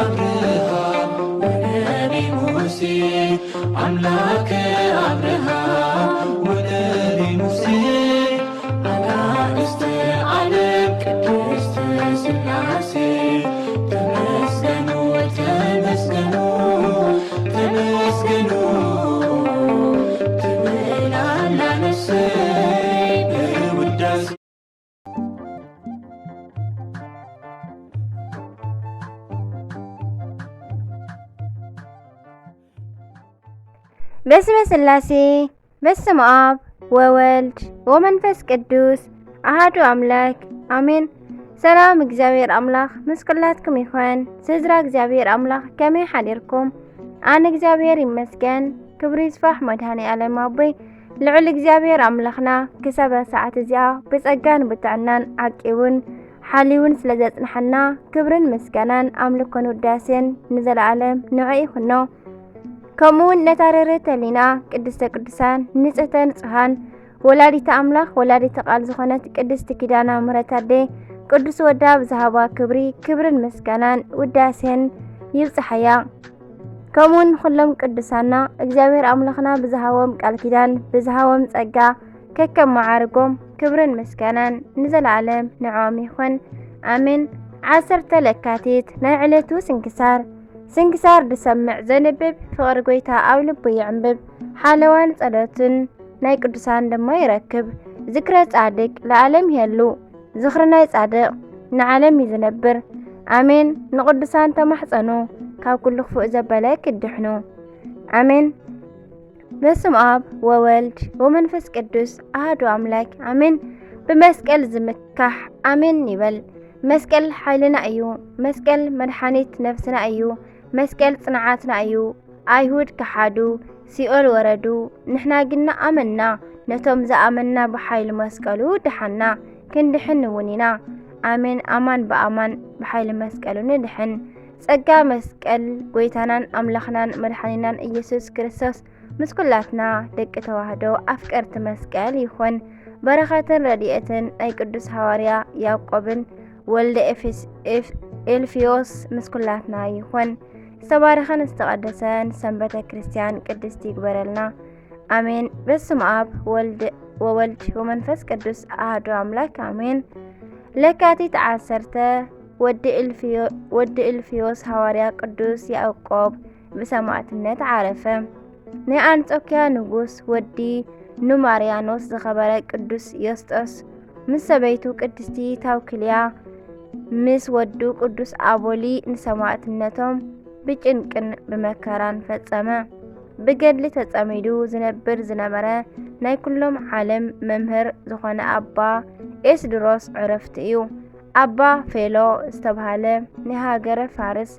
አብርሃም ወነቢ ሙሴ አምላከ አብርሃም ወነቢ ሙሴ አጋዕዝተ ዓለም ቅድስት ሥላሴ ተመስገኑ ተመስገኑ ተመስገኑ ትብላላ ነፍሰይ በውዳሴ በስመ ሥላሴ በስመ አብ ወወልድ ወመንፈስ ቅዱስ አሐዱ አምላክ አሜን። ሰላም እግዚአብሔር አምላክ ምስ ኩላትኩም ይኹን። ስድራ እግዚአብሔር አምላክ ከመይ ሓዲርኩም? ኣነ እግዚአብሔር ይመስገን። ክብሪ ይስፋሕ መድኃኔ ዓለም ኣቦይ ልዑል እግዚአብሔር አምላኽና ክሳብ ሰዓት እዚኣ ብጸጋን ብጥዕናን ዓቂቡን ሓሊውን ስለ ዘጽንሐና ክብርን ምስጋናን ኣምልኮን ውዳሴን ንዘለዓለም ንዑ ይኹኖ። ከምኡውን ነታረረት ህሊና ቅድስተ ቅዱሳን ንጽሕተ ንጹሓን ወላዲተ ኣምላኽ ወላዲተ ቃል ዝኾነት ቅድስቲ ኪዳነ ምሕረት ኣዴ ቅዱስ ወዳ ብዝሃባ ክብርን ምስጋናን ውዳሴን ይብጽሐያ። ከምኡውን ኩሎም ቅዱሳና እግዚአብሔር ኣምላኽና ብዝሃቦም ቃል ኪዳን ብዝሃቦም ጸጋ ከከም መዓርጎም ክብርን ምስጋናን ንዘለዓለም ንዖም ይኹን ኣሜን። 10 ለካቲት ናይ ዕለቱ ስንክሳር ድሰምዕ ዘንብብ ፍቕሪ ጎይታ ኣብ ልቡ ይዕንብብ ሓለዋን ጸሎትን ናይ ቅዱሳን ድማ ይረክብ። ዝክረ ጻድቅ ለዓለም ይሄሉ ዝኽሪ ናይ ጻድቕ ንዓለም ይዝነብር ኣሜን። ንቅዱሳን ተማሕፀኑ ካብ ኩሉ ክፉእ ዘበለ ክድሕኑ ኣሜን። በስመ አብ ወወልድ ወመንፈስ ቅዱስ አሐዱ አምላክ አሜን። ብመስቀል ዝምካሕ አሜን ይበል። መስቀል ሓይልና እዩ። መስቀል መድኃኒት ነፍስና እዩ። መስቀል ጽንዓትና እዩ። አይሁድ ከሓዱ ሲኦል ወረዱ ንሕና ግና ኣመና ነቶም ዝኣመና ብሓይሊ መስቀሉ ድሓና ክንድሕን እውን ኢና አሜን። አማን በአማን ብሓይሊ መስቀሉ ንድሕን። ጸጋ መስቀል ጎይታናን ኣምላኽናን መድኃኒናን ኢየሱስ ክርስቶስ ምስ ኩላትና ደቂ ተዋህዶ ኣፍቀርቲ መስቀል ይኹን። በረኸትን ረድኤትን ናይ ቅዱስ ሐዋርያ ያዕቆብን ወልደ ኤልፊዮስ ምስ ኩላትና ይኹን። ዝተባረኸን ዝተቐደሰን ሰንበተ ክርስቲያን ቅድስቲ ይግበረልና አሜን። በስመ አብ ወወልድ ወመንፈስ ቅዱስ አሐዱ አምላክ አሜን። ለካቲት 10 ወዲ ኤልፊዮስ ሐዋርያ ቅዱስ ያዕቆብ ብሰማዕትነት ዓረፈ። ናይ አንጾኪያ ንጉስ ወዲ ኑማርያኖስ ዝኸበረ ቅዱስ ዮስጦስ ምስ ሰበይቱ ቅድስቲ ታውክልያ ምስ ወዱ ቅዱስ አቦሊ ንሰማዕትነቶም ብጭንቅን ብመከራን ፈጸመ። ብገድሊ ተጸሚዱ ዝነበረ ናይ ኩሎም ዓለም መምህር ዝኾነ አባ ኤስድሮስ ዕረፍቲ እዩ። አባ ፌሎ ዝተባሃለ ናይ ሃገረ ፋርስ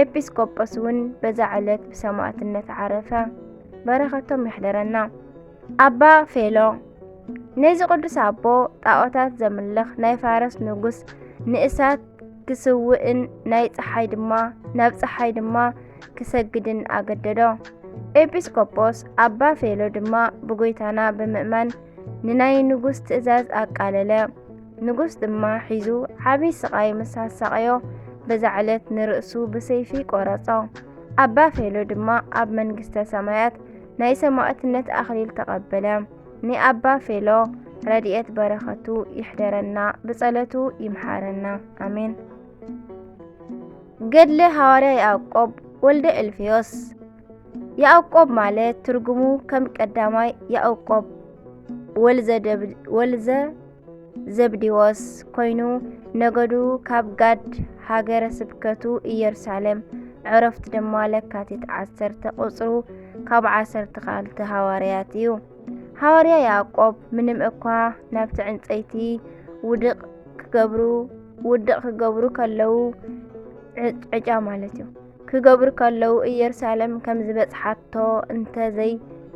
ኤጲስቆጶስ እውን በዛ ዕለት ብሰማዕትነት ዓረፈ። በረኸቶም ይሕደረና። አባ ፌሎ ነዚ ቅዱስ አቦ ጣዖታት ዘምልኽ ናይ ፋረስ ንጉስ ንእሳት ክስውእን ናብ ፀሓይ ድማ ክሰግድን አገደዶ። ኤጲስቆጶስ አባ ፌሎ ድማ ብጎይታና ብምእማን ንናይ ንጉስ ትእዛዝ አቃለለ። ንጉስ ድማ ሒዙ ዓብይ ስቃይ ምስ ኣሳቀዮ በዛ ዕለት ንርእሱ ብሰይፊ ቆረጾ። አባ ፌሎ ድማ ኣብ መንግስተ ሰማያት ናይ ሰማዕትነት አክሊል ተቀበለ። ንአባ ፌሎ ረድኤት በረኸቱ ይሕደረና ብጸለቱ ይምሓረና አሜን። ገድለ ሐዋርያ ያዕቆብ ወልደ ኤልፊዮስ። ያዕቆብ ማለት ትርጉሙ ከም ቀዳማይ ያዕቆብ ወልዘ ዘብዲዎስ ኮይኑ ነገዱ ካብ ጋድ ሃገረ ስብከቱ ኢየሩሳሌም ዕረፍቱ ድማ ለካቲት 10 ቁጽሩ ካብ 12 ሐዋርያት እዩ። ሐዋርያ ያዕቆብ ምንም እኳ ናብቲ ዕንፀይቲ ውድቕ ክገብሩ ከለው ዕጫ ማለት እዩ ክገብሩ ከለው ኢየሩሳሌም ከም ዝበጽሓቶ እንተዘይ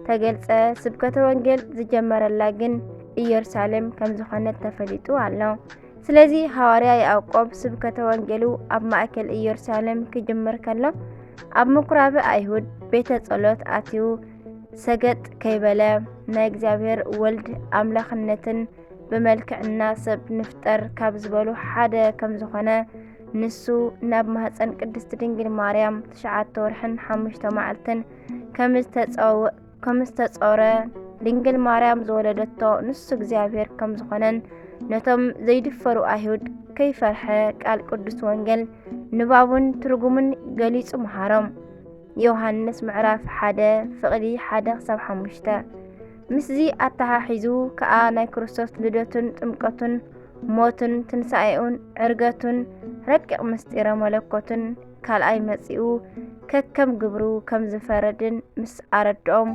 ተገልጸ ስብከተ ወንጌል ዝጀመረላ ግን ኢየሩሳሌም ከም ዝኾነት ተፈሊጡ ኣሎ። ስለዚ ሐዋርያ ያዕቆብ ስብከተ ወንጌሉ ኣብ ማእከል ኢየሩሳሌም ክጅምር ከሎ ኣብ ምኩራብ አይሁድ ቤተ ጸሎት ኣትዩ ሰገጥ ከይበለ ናይ እግዚአብሔር ወልድ አምላኽነትን ብመልክዕና ሰብ ንፍጠር ካብ ዝበሉ ሓደ ከም ዝኾነ ንሱ ናብ ማህፀን ቅድስት ድንግል ማርያም 9 ወርሕን 5 መዓልትን ከም ዝተጸወረ ድንግል ማርያም ዝወለደቶ ንሱ እግዚአብሔር ከም ዝኾነን ነቶም ዘይድፈሩ አይሁድ ከይፈርሐ ቃል ቅዱስ ወንጌል ንባቡን ትርጉምን ገሊጹ መሃሮም። ዮሐንስ ምዕራፍ 1 ፍቕዲ 1-5 ምስዚ ኣተሓሒዙ ከኣ ናይ ክርስቶስ ልደቱን ጥምቀቱን ሞቱን ትንሣኤኡን ዕርገቱን ረቂቕ ምስጢረ መለኮቱን ካልኣይ መጺኡ ከከም ግብሩ ከም ዝፈረድን ምስ ኣረድኦም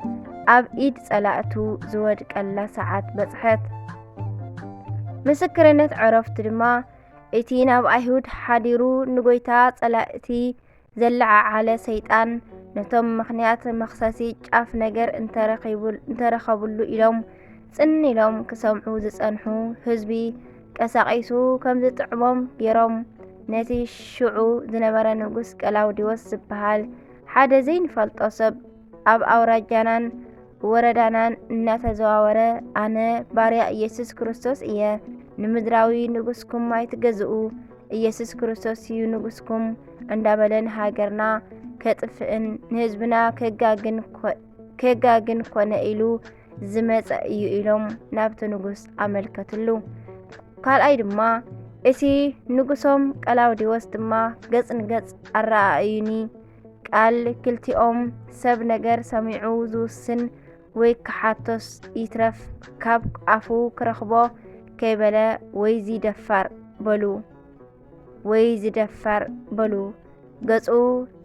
ኣብ ኢድ ጸላእቱ ዝወድቀላ ሰዓት በጽሐት። ምስክርነት ዕረፍቱ ድማ እቲ ናብ አይሁድ ሓዲሩ ንጎይታ ጸላእቲ ዘለዓዓለ ሰይጣን ነቶም ምኽንያት መኽሰሲ ጫፍ ነገር እንተረኸቡሉ ኢሎም ጽን ኢሎም ክሰምዑ ዝጸንሑ ህዝቢ ቀሳቂሱ ከም ዝጥዕሞም ገይሮም ነቲ ሽዑ ዝነበረ ንጉስ ቀላውዲዎስ ዝበሃል ሓደ ዘይንፈልጦ ሰብ ኣብ ኣውራጃናን ወረዳናን እናተዘዋወረ ኣነ ባርያ ኢየሱስ ክርስቶስ እየ፣ ንምድራዊ ንጉስኩም ኣይትገዝኡ፣ ኢየሱስ ክርስቶስ እዩ ንጉስኩም እንዳበለን ሃገርና ከጥፍእን ንህዝብና ከጋግን ኮነ ኢሉ ዝመፀ እዩ ኢሎም ናብቲ ንጉስ ኣመልከትሉ። ካልኣይ ድማ እቲ ንጉሶም ቀላውዲዎስ ድማ ገጽ ንገጽ ኣረኣዩኒ ቃል ክልቲኦም ሰብ ነገር ሰሚዑ ዝውስን ወይ ክሓቶስ ይትረፍ ካብ ኣፉ ክረኽቦ ከይበለ ወይ ዝደፋር በሉ ገጹ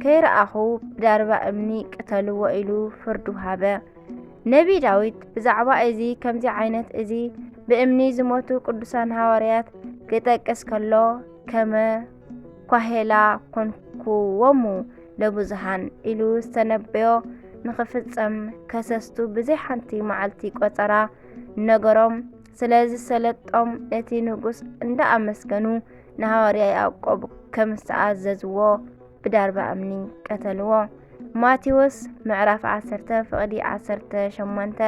ከይረኣኹ ብዳርባ እምኒ ቅተልዎ ኢሉ ፍርዱ ሃበ። ነቢ ዳዊት ብዛዕባ እዚ ከምዚ ዓይነት እዚ ብእምኒ ዝሞቱ ቅዱሳን ሃዋርያት ክጠቅስ ከሎ ከመ ኳሄላ ኮንኩዎሙ ለብዙሃን ኢሉ ዝተነበዮ ንኽፍጸም ከሰስቱ ብዘይ ሓንቲ መዓልቲ ቆጸራ ነገሮም ስለ ዝሰለጦም ነቲ ንጉስ እንዳኣመስገኑ ንሃዋርያ ያዕቆብ ከም ዝተኣዘዝዎ ብዳርባ እምኒ ቀተልዎ። ማቴዎስ ምዕራፍ 10 ፍቕዲ 18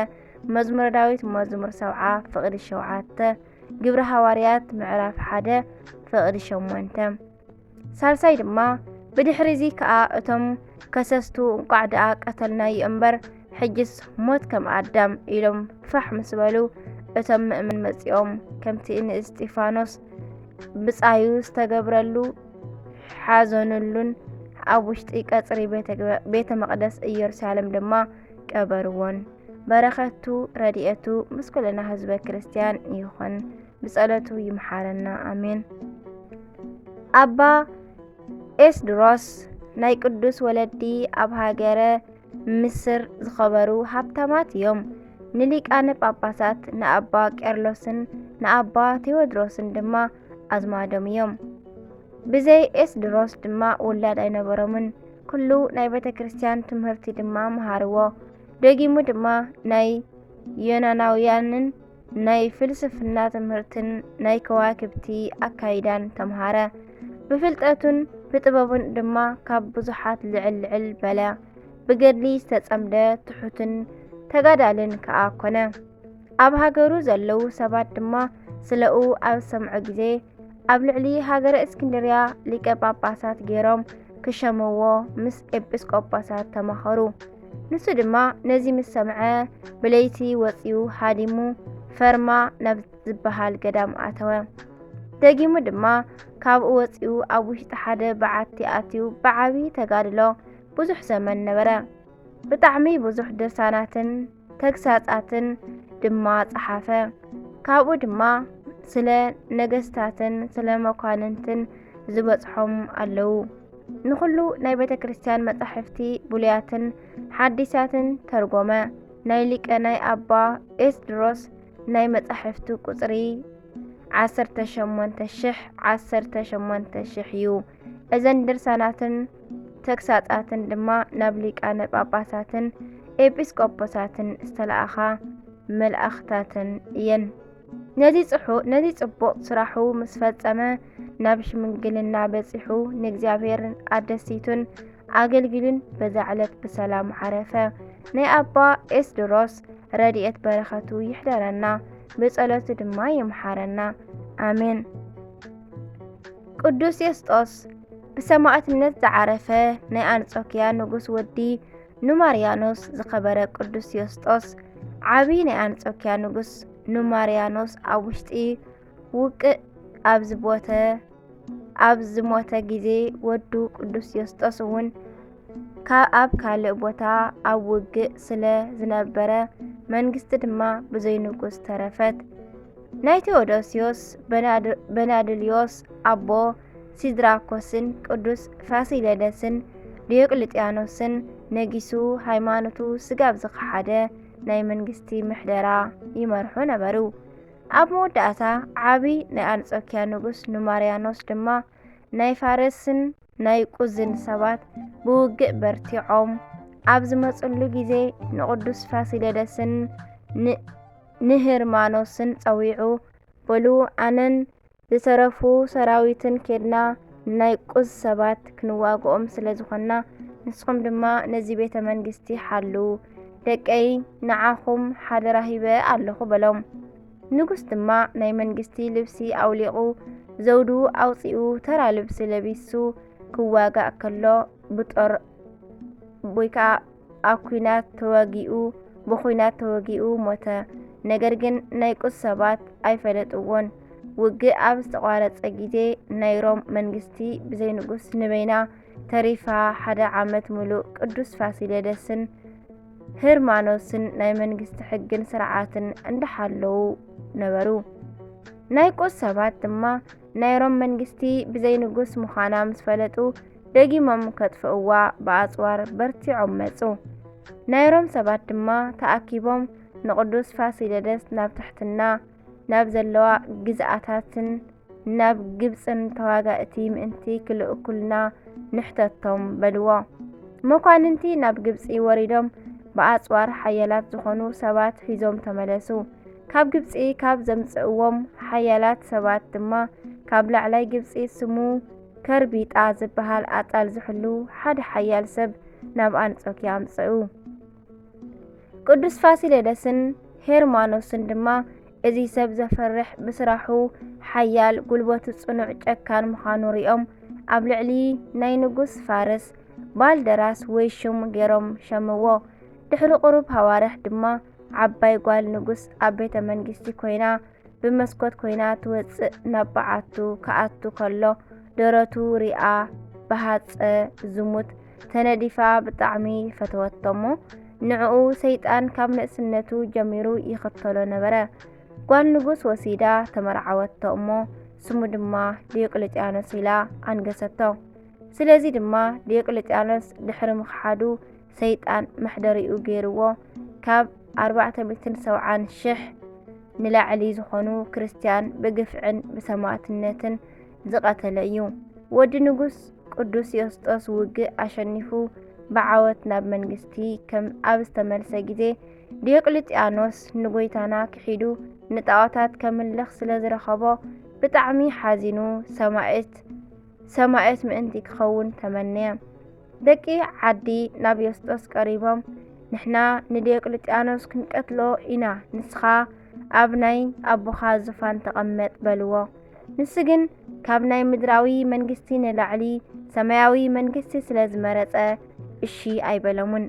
መዝሙረ ዳዊት መዝሙር 70 ፍቕዲ 7 ግብረ ሃዋርያት ምዕራፍ 1 ፍቕዲ 8 ሳልሳይ ድማ ብድሕሪዚ ከኣ እቶም ከሰስቱ እንቋዕ ደኣ ቀተልናዩ እምበር ሕጅስ ሞት ከም ኣዳም ኢሎም ፋሕ ምስ በሉ እቶም ምእምን መጺኦም ከምቲ ንእስጢፋኖስ ብጻዩ ዝተገብረሉ ሓዘኑሉን ኣብ ውሽጢ ቀጽሪ ቤተ መቕደስ ኢየሩሳሌም ድማ ቀበርዎን። በረኸቱ ረድኤቱ ምስ ኩልና ህዝበ ክርስቲያን ይኹን፣ ብጸሎቱ ይምሓረና ኣሜን። ኣባ ኤስድሮስ ናይ ቅዱስ ወለዲ ኣብ ሃገረ ምስር ዝኸበሩ ሃብታማት እዮም። ንሊቃነ ጳጳሳት ንኣባ ቄርሎስን ንኣባ ቴዎድሮስን ድማ ኣዝማዶም እዮም። ብዘይ ኤስድሮስ ድማ ውላድ ኣይነበሮምን። ኩሉ ናይ ቤተ ክርስቲያን ትምህርቲ ድማ መሃርዎ። ደጊሙ ድማ ናይ ዮናናውያንን ናይ ፍልስፍና ትምህርትን ናይ ከዋክብቲ ኣካይዳን ተምሃረ። ብፍልጠቱን ብጥበቡን ድማ ካብ ብዙሓት ልዕል በለ። ብገድሊ ዝተጸምደ ትሑትን ተጋዳልን ከኣ ኮነ። ኣብ ሃገሩ ዘለዉ ሰባት ድማ ስለኡ ኣብ ሰምዖ ጊዜ ኣብ ልዕሊ ሃገረ እስክንድርያ ሊቀ ጳጳሳት ገይሮም ክሸምዎ ምስ ኤጲስቆጶሳት ተማኸሩ። ንሱ ድማ ነዚ ምስ ሰምዐ ብለይቲ ወፂኡ ሃዲሙ ፈርማ ናብ ዝበሃል ገዳም ኣተወ። ደጊሙ ድማ ካብኡ ወፂኡ ኣብ ውሽጢ ሓደ በዓቲ ኣትዩ ብዓቢ ተጋድሎ ብዙሕ ዘመን ነበረ። ብጣዕሚ ብዙሕ ድርሳናትን ተግሳጻትን ድማ ጸሓፈ። ካብኡ ድማ ስለ ነገስታትን ስለ መኳንንትን ዝበጽሖም ኣለዉ። ንኹሉ ናይ ቤተ ክርስቲያን መጻሕፍቲ ብሉያትን ሓዲሳትን ተርጎመ። ናይ ሊቀ ናይ ኣባ ኤስድሮስ ናይ መጻሕፍቲ ቁጽሪ 18,000 እዩ። እዘን ድርሳናትን ተግሳጻትን ድማ ናብ ሊቃነ ጳጳሳትን ኤጲስቆጶሳትን ዝተለኣኻ መልእኽታትን እየን። ነዚ ጽቡቕ ስራሑ ምስ ፈጸመ ናብ ሽምግልና በጺሑ ንእግዚአብሔርን ኣደሲቱን ኣገልግሉን በዛ ዕለት ብሰላም ዓረፈ። ናይ ኣባ ኤስድሮስ ረድኤት በረኸቱ ይሕደረና፣ ብጸሎቱ ድማ ይምሓረና ኣሜን። ቅዱስ ዮስጦስ ብሰማዕትነት ዝዓረፈ ናይ አንጾኪያ ንጉስ ወዲ ኑማርያኖስ ዝኸበረ ቅዱስ ዮስጦስ ዓብዪ ናይ አንጾኪያ ንጉስ ኑማርያኖስ ኣብ ውሽጢ ውቅእ ኣብ ዝሞተ ጊዜ ወዱ ቅዱስ ዮስጦስ እውን ኣብ ካልእ ቦታ ኣብ ውግእ ስለ ዝነበረ መንግስቲ ድማ ብዘይ ንጉስ ተረፈት። ናይ ቴዎዶስዮስ በናድልዮስ ኣቦ ሲድራኮስን ቅዱስ ፋሲለደስን ዲዮቅልጥያኖስን ነጊሱ ሃይማኖቱ ስጋብ ዝኸሓደ ናይ መንግስቲ ምሕደራ ይመርሑ ነበሩ። ኣብ መወዳእታ ዓብዪ ናይ አንጾኪያ ንጉስ ኑማርያኖስ ድማ ናይ ፋርስን ናይ ቁዝን ሰባት ብውግእ በርቲዖም ኣብ ዝመፅሉ ጊዜ ንቅዱስ ፋሲለደስን ንህርማኖስን ፀዊዑ በሉ ኣነን ዝተረፉ ሰራዊትን ኬድና ናይ ቁዝ ሰባት ክንዋግኦም ስለ ዝኾንና ንስኹም ድማ ነዚ ቤተ መንግስቲ ሓሉ ደቀይ ንዓኹም ሓደራ ሂበ ኣለኹ በሎም። ንጉስ ድማ ናይ መንግስቲ ልብሲ ኣውሊቑ ዘውዱ ኣውፂኡ ተራ ልብሲ ለቢሱ ክዋጋእ ከሎ ብጦር ብኹናት ተወጊኡ ሞተ። ነገር ግን ናይ ቁስ ሰባት ኣይፈለጥዎን። ውግእ ኣብ ዝተቋረፀ ጊዜ ናይ ሮም መንግስቲ ብዘይ ንጉስ ንበይና ተሪፋ 1 ዓመት ሙሉእ ቅዱስ ፋሲለደስን ህርማኖስን ናይ መንግስቲ ሕግን ስርዓትን እንዳሓለዉ ነበሩ። ናይ ቁስ ሰባት ድማ ናይ ሮም መንግስቲ ብዘይ ንጉስ ምዃና ምስ ፈለጡ ደጊሞም ከጥፍእዋ ብኣፅዋር በርቲዖም መፁ። ናይ ሮም ሰባት ድማ ተኣኪቦም ንቅዱስ ፋሲለደስ ናብ ትሕትና ናብ ዘለዋ ግዝኣታትን ናብ ግብፅን ተዋጋእቲ ምእንቲ ክልእኩልና ንሕተቶም በልዎ። መኳንንቲ ናብ ግብፂ ወሪዶም ብኣፅዋር ሓያላት ዝኾኑ ሰባት ሒዞም ተመለሱ። ካብ ግብፂ ካብ ዘምፅእዎም ሓያላት ሰባት ድማ ካብ ላዕላይ ግብፂ ስሙ ከርቢጣ ዝበሃል ኣጣል ዝሕሉ ሓደ ሓያል ሰብ ናብ አንጾኪያ ኣምፅኡ። ቅዱስ ፋሲለደስን ሄርማኖስን ድማ እዚ ሰብ ዘፈርሕ ብስራሑ ሓያል ጉልበቱ ጽኑዕ ጨካን ምዃኑ ሪኦም ኣብ ልዕሊ ናይ ንጉስ ፋርስ ባልደራስ ወይ ሹም ገይሮም ሸምዎ። ድሕሪ ቁሩብ ሃዋርሕ ድማ ዓባይ ጓል ንጉስ ኣብ ቤተ መንግስቲ ኮይና ብመስኮት ኮይና ትወፅእ ናብ በዓቱ ከኣቱ ከሎ ደረቱ ሪኣ ብሃፀ ዝሙት ተነዲፋ ብጣዕሚ ፈተወቶሞ። ንዕኡ ሰይጣን ካብ ንእስነቱ ጀሚሩ ይኽተሎ ነበረ። ጓል ንጉስ ወሲዳ ተመርዓወቶ እሞ ስሙ ድማ ዲዮቅልጥያኖስ ኢላ ኣንገሰቶ። ስለዚ ድማ ዲዮቅልጥያኖስ ድሕሪ ምኽሓዱ ሰይጣን መሕደሪኡ ገይርዎ ካብ 470,000 ንላዕሊ ዝኾኑ ክርስቲያን ብግፍዕን ብሰማዕትነትን ዝቐተለ እዩ። ወዲ ንጉስ ቅዱስ ዮስጦስ ውግእ ኣሸኒፉ ብዓወት ናብ መንግስቲ ከም ኣብ ዝተመልሰ ጊዜ ዲዮቅልጥያኖስ ንጎይታና ክሒዱ ንጣዖታት ከምልኽ ስለ ዝረኸቦ ብጣዕሚ ሓዚኑ ሰማዕት ምእንቲ ክኸውን ተመነየ። ደቂ ዓዲ ናብ ዮስጦስ ቀሪቦም ንሕና ንዲዮቅልጥያኖስ ክንቀትሎ ኢና፣ ንስኻ ኣብ ናይ ኣቦኻ ዙፋን ተቐመጥ በልዎ። ንሱ ግን ካብ ናይ ምድራዊ መንግስቲ ንላዕሊ ሰማያዊ መንግስቲ ስለ ዝመረፀ እሺ ኣይበሎምን።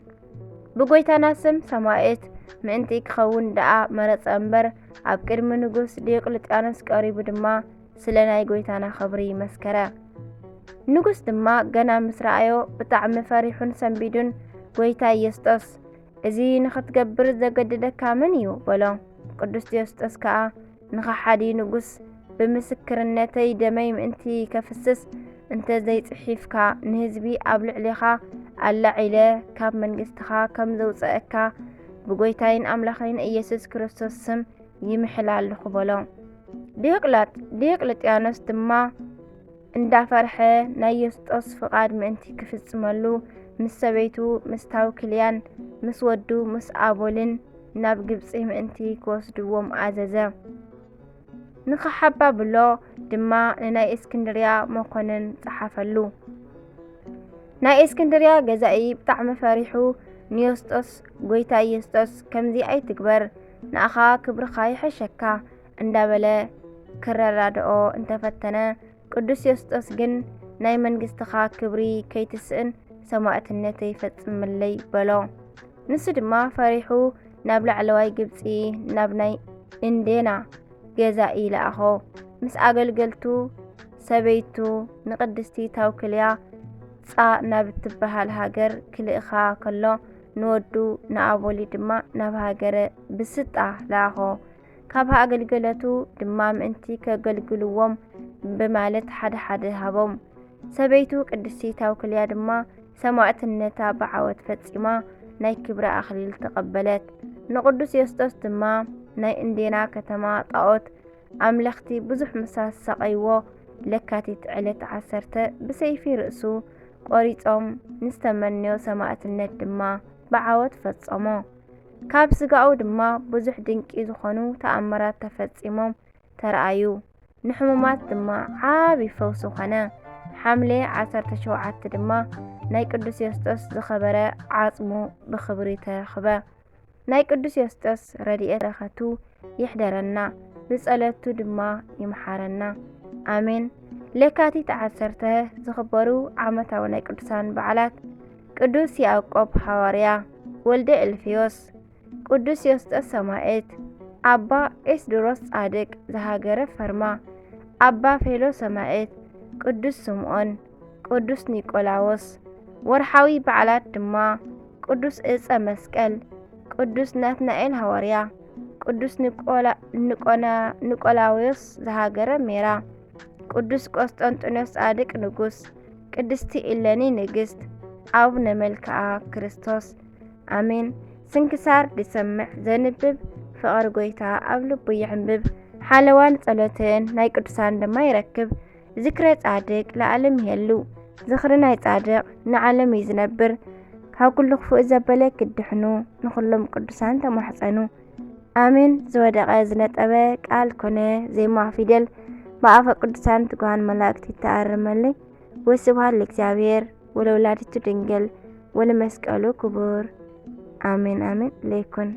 ብጎይታና ስም ሰማዕት ምእንቲ ክኸውን ደኣ መረፀ እምበር ኣብ ቅድሚ ንጉስ ዲዮቅልጥያኖስ ቀሪቡ ድማ ስለ ናይ ጎይታና ኽብሪ መስከረ። ንጉስ ድማ ገና ምስ ረኣዮ ብጣዕሚ ፈሪሑን ሰንቢዱን ጎይታ ዮስጦስ እዚ ንኽትገብር ዘገድደካ መን እዩ በሎ። ቅዱስ ዮስጦስ ከዓ ንኸሓዲ ንጉስ ብምስክርነተይ ደመይ ምእንቲ ከፍስስ እንተዘይፅሒፍካ ንህዝቢ ኣብ ልዕሊኻ ኣላዒለ ካብ መንግስትኻ ከም ዘውፅአካ ብጎይታይን ኣምላኸይን ኢየሱስ ክርስቶስ ስም ይምሕላ ኣለኹ በሎ። ዲዮቅልጥያኖስ ድማ እንዳፈርሐ ናይ ዮስጦስ ፍቓድ ምእንቲ ክፍጽመሉ ምስ ሰበይቱ ምስ ታውክልያን ምስ ወዱ ምስ ኣቦልን ናብ ግብፂ ምእንቲ ክወስድዎም ኣዘዘ። ንኸሓባ ብሎ ድማ ንናይ እስክንድርያ መኮንን ፀሓፈሉ። ናይ እስክንድርያ ገዛኢ ብጣዕሚ ፈሪሑ ንዮስጦስ ጎይታ ዮስጦስ ከምዚ ኣይትግበር ንኣኻ ክብርኻ ይሐሸካ እንዳበለ ክረዳድኦ እንተፈተነ ቅዱስ ዮስጦስ ግን ናይ መንግስትኻ ክብሪ ከይትስእን ሰማዕትነተይ ይፈጽመለይ በሎ። ንሱ ድማ ፈሪሑ ናብ ላዕለዋይ ግብጺ ናብ ናይ እንዴና ገዛ ይለኣኾ። ምስ ኣገልገልቱ ሰበይቱ ንቅድስቲ ታውክልያ ናብ እትበሃል ሃገር ክልእኻ ከሎ ንወዱ ንኣቦሊ ድማ ናብ ሃገረ ብስጣ ለኣኾ። ካብ ኣገልገለቱ ድማ ምእንቲ ከገልግልዎም በማለት ሓደ ሓደ ሃቦም። ሰበይቱ ቅድስቲ ታውክልያ ድማ ሰማዕትነታ ብዓወት ፈጺማ ናይ ክብሪ ኣኽሊል ተቐበለት። ንቅዱስ ዮስጦስ ድማ ናይ እንዴና ከተማ ጣዖት ኣምለኽቲ ብዙሕ ምሳት ሰቐይዎ ለካቲት ዕለት 10 ብሰይፊ ርእሱ ቆሪጾም ንዝተመንዮ ሰማዕትነት ድማ ብዓወት ፈጸሞ። ካብ ስጋኡ ድማ ብዙሕ ድንቂ ዝኾኑ ተኣምራት ተፈጺሞም ተረኣዩ። ንሕሙማት ድማ ዓብዪ ፈውሲ ኾነ። ሓምሌ 17 ድማ ናይ ቅዱስ ዮስጦስ ዝኸበረ ዓጽሙ ብኽብሪ ተረኽበ። ናይ ቅዱስ ዮስጦስ ረድኤት በረኸቱ ይሕደረና፣ ብጸሎቱ ድማ ይምሓረና ኣሜን። ለካቲት 10 ዝኽበሩ ዓመታዊ ናይ ቅዱሳን በዓላት ቅዱስ ያዕቆብ ሐዋርያ ወልደ እልፍዮስ፣ ቅዱስ ዮስጦስ ሰማዕት፣ ኣባ ኤስድሮስ ጻድቅ ዝሃገረ ፈርማ፣ ኣባ ፌሎ ሰማዕት፣ ቅዱስ ስምዖን፣ ቅዱስ ኒቆላዎስ። ወርሓዊ በዓላት ድማ ቅዱስ ዕፀ መስቀል፣ ቅዱስ ናትናኤል ሐዋርያ፣ ቅዱስ ኒቆላዎስ ዝሃገረ ሜራ፣ ቅዱስ ቆስጠንጢኖስ ጻድቅ ንጉስ፣ ቅድስቲ ኢለኒ ንግስት፣ አቡነ መልክዓ ክርስቶስ አሜን። ስንክሳር ድሰምዕ ዘንብብ ፍቅር ጎይታ ኣብ ልቡ ይሕንብብ። ሓለዋን ጸሎትን ናይ ቅዱሳን ድማ ይረክብ። ዝክረ ጻድቅ ለዓለም ይሄሉ፣ ዝኽሪ ናይ ጻድቅ ንዓለም እዩ ዝነብር። ካብ ኩሉ ክፉእ ዘበለ ክድሕኑ ንኹሎም ቅዱሳን ተማሕፀኑ አሜን። ዝወደቐ ዝነጠበ ቃል ኮነ ዜማ ፊደል በአፈ ቅዱሳን ትጉሃን መላእክት ይተኣርመለይ። ወስብሐት ለእግዚአብሔር ወለወላዲቱ ድንግል ወለመስቀሉ ክቡር አሜን አሜን ለይኩን።